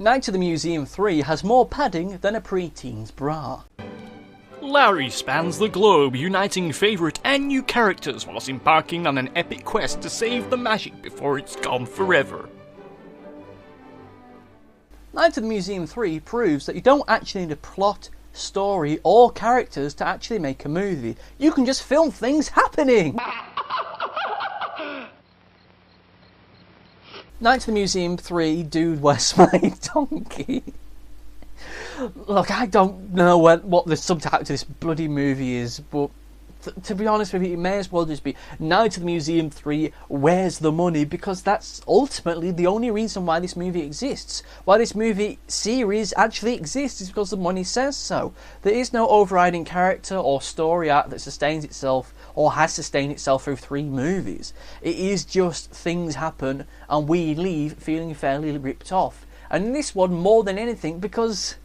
Night at the Museum 3 has more padding than a pre-teen's bra. Larry spans the globe, uniting favourite and new characters whilst embarking on an epic quest to save the magic before it's gone forever. Night at the Museum 3 proves that you don't actually need a plot, story or characters to actually make a movie. You can just film things happening! Night at the Museum 3, Dude, Where's My Donkey? Look, I don't know what the subtitle to this bloody movie is, but to be honest with you, it may as well just be Night at the Museum 3, Where's the Money? Because that's ultimately the only reason why this movie exists. Why this movie series actually exists is because the money says so. There is no overriding character or story arc that sustains itself or has sustained itself through 3 movies. It is just things happen and we leave feeling fairly ripped off. And in this one, more than anything, because,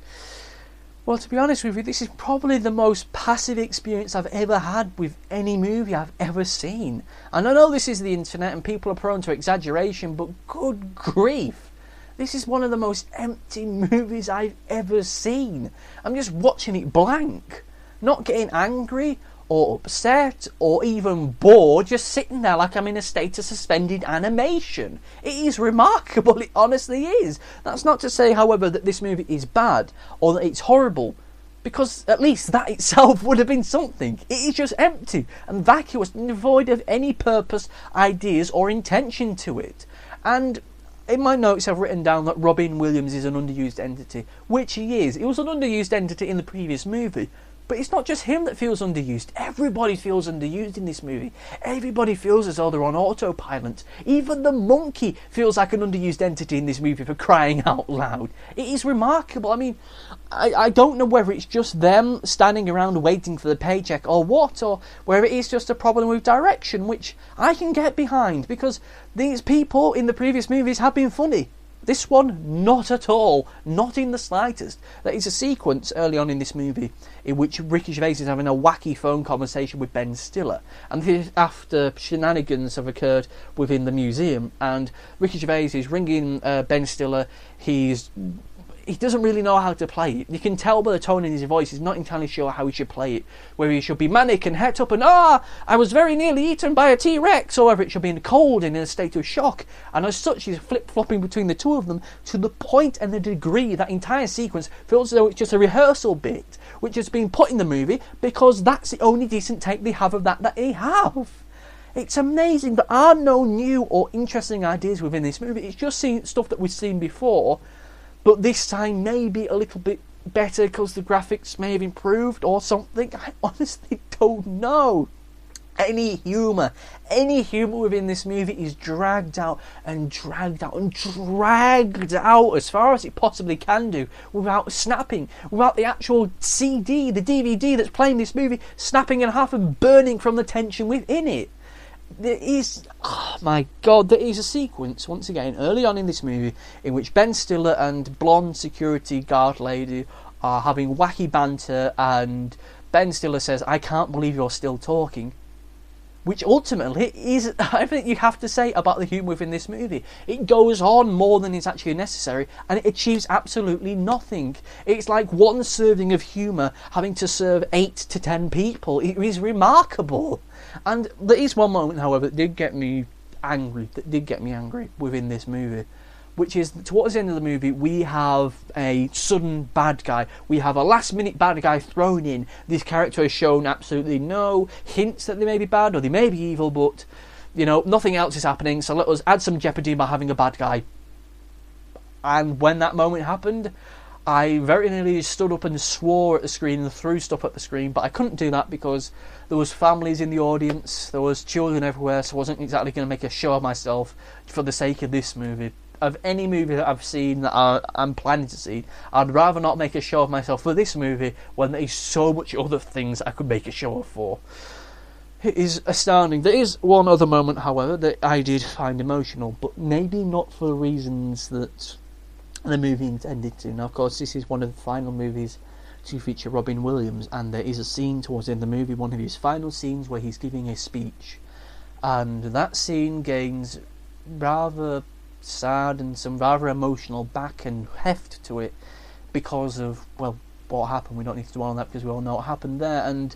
well, to be honest with you, this is probably the most passive experience I've ever had with any movie I've ever seen. And I know this is the internet and people are prone to exaggeration, but good grief, this is one of the most empty movies I've ever seen. I'm just watching it blank, not getting angry or upset or even bored, just sitting there like I'm in a state of suspended animation. It is remarkable, it honestly is. That's not to say, however, that this movie is bad or that it's horrible, because at least that itself would have been something. It is just empty and vacuous, devoid of any purpose, ideas or intention to it. And in my notes I've written down that Robin Williams is an underused entity, which he is. He was an underused entity in the previous movie. But it's not just him that feels underused. Everybody feels underused in this movie. Everybody feels as though they're on autopilot. Even the monkey feels like an underused entity in this movie, for crying out loud. It is remarkable. I mean, I don't know whether it's just them standing around waiting for the paycheck or what, or whether it is just a problem with direction, which I can get behind, because these people in the previous movies have been funny. This one, not at all. Not in the slightest. There is a sequence early on in this movie in which Ricky Gervais is having a wacky phone conversation with Ben Stiller. And this is after shenanigans have occurred within the museum. And Ricky Gervais is ringing Ben Stiller. He doesn't really know how to play it. You can tell by the tone in his voice, he's not entirely sure how he should play it. Whether he should be manic and het up and, I was very nearly eaten by a T-Rex, or whether it should be cold and in a state of shock. And as such, he's flip-flopping between the two of them to the point and the degree that entire sequence feels as though it's just a rehearsal bit, which has been put in the movie because that's the only decent take they have of that they have. It's amazing. There are no new or interesting ideas within this movie. It's just stuff that we've seen before, but this time maybe a little bit better because the graphics may have improved or something. I honestly don't know. Any humour within this movie is dragged out and dragged out and dragged out as far as it possibly can do, without snapping, without the actual CD, the DVD that's playing this movie, snapping in half and burning from the tension within it. There is, oh my god, there is a sequence, once again, early on in this movie, in which Ben Stiller and blonde security guard lady are having wacky banter, and Ben Stiller says, "I can't believe you're still talking." Which ultimately is everything you have to say about the humour within this movie. It goes on more than is actually necessary, and it achieves absolutely nothing. It's like one serving of humour having to serve 8 to 10 people. It is remarkable. And there is one moment, however, that did get me angry within this movie, which is towards the end of the movie we have a sudden bad guy. We have a last minute bad guy thrown in. This character has shown absolutely no hints that they may be bad or they may be evil, but nothing else is happening, so let us add some jeopardy by having a bad guy. And when that moment happened, I very nearly stood up and swore at the screen and threw stuff at the screen, but I couldn't do that because there was families in the audience, there was children everywhere, so I wasn't exactly going to make a show of myself for the sake of this movie. Of any movie that I've seen that I'm planning to see, I'd rather not make a show of myself for this movie when there is so much other things I could make a show of for. It is astounding. There is one other moment, however, that I did find emotional, but maybe not for reasons that the movie intended to. Now, of course, this is one of the final movies to feature Robin Williams, and there is a scene towards the end of the movie, one of his final scenes, where he's giving a speech, and that scene gains rather sad and some rather emotional back and heft to it because of, well, what happened. We don't need to dwell on that because we all know what happened there. And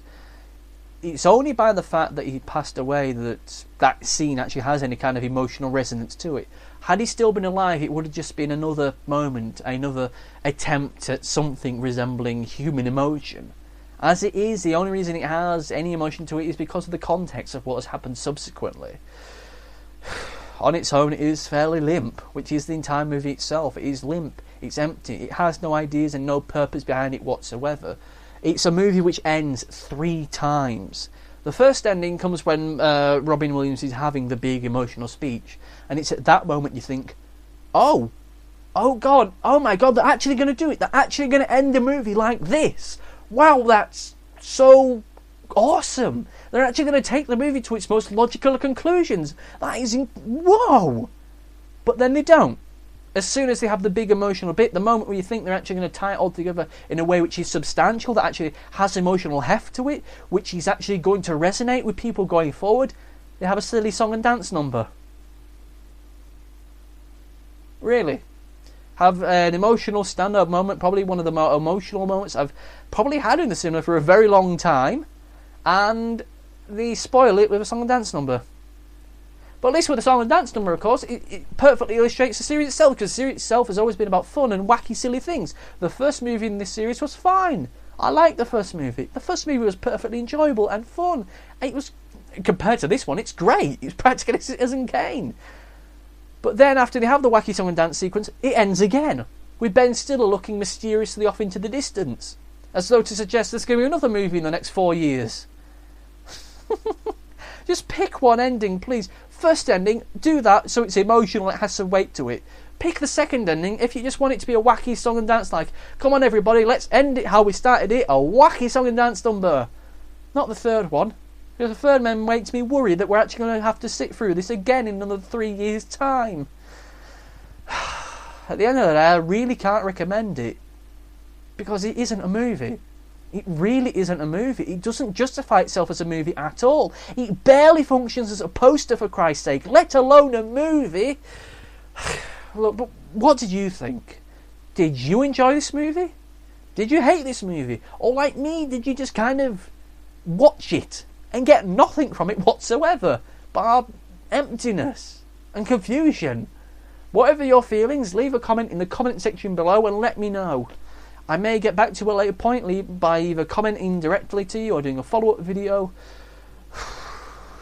it's only by the fact that he passed away that that scene actually has any kind of emotional resonance to it. Had he still been alive, it would have just been another moment, another attempt at something resembling human emotion. As it is, the only reason it has any emotion to it is because of the context of what has happened subsequently. On its own, it is fairly limp, which is the entire movie itself. It is limp, it's empty, it has no ideas and no purpose behind it whatsoever. It's a movie which ends 3 times. The first ending comes when Robin Williams is having the big emotional speech, and it's at that moment you think, oh God, oh my God, they're actually going to do it. They're actually going to end the movie like this. Wow, that's so awesome. They're actually going to take the movie to its most logical conclusions. That is, whoa. But then they don't. As soon as they have the big emotional bit, the moment where you think they're actually going to tie it all together in a way which is substantial, that actually has emotional heft to it, which is actually going to resonate with people going forward, they have a silly song and dance number. Really. Have an emotional stand-up moment, probably one of the more emotional moments I've probably had in the cinema for a very long time, and they spoil it with a song and dance number. But at least with the song and dance number, of course, it perfectly illustrates the series itself, because the series itself has always been about fun and wacky, silly things. The first movie in this series was fine. I liked the first movie. The first movie was perfectly enjoyable and fun. It was, compared to this one, it's great. It's practically Citizen Kane. But then after they have the wacky song and dance sequence, it ends again, with Ben Stiller looking mysteriously off into the distance, as though to suggest there's going to be another movie in the next 4 years. Just pick one ending, please. First ending, do that so it's emotional, it has some weight to it. Pick the second ending if you just want it to be a wacky song and dance, like, come on everybody, let's end it how we started it, a wacky song and dance number. Not the third one. Because the third one makes me worry that we're actually going to have to sit through this again in another 3 years' time. At the end of the day, I really can't recommend it. Because it isn't a movie. It really isn't a movie. It doesn't justify itself as a movie at all. It barely functions as a poster, for Christ's sake, let alone a movie. Look, but what did you think? Did you enjoy this movie? Did you hate this movie? Or like me, did you just kind of watch it and get nothing from it whatsoever, bar emptiness and confusion? Whatever your feelings, leave a comment in the comment section below and let me know. I may get back to you at a later point by either commenting directly to you or doing a follow-up video.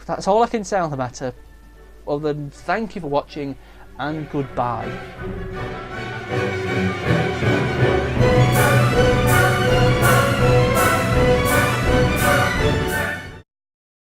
That's all I can say on the matter. Other than thank you for watching and goodbye.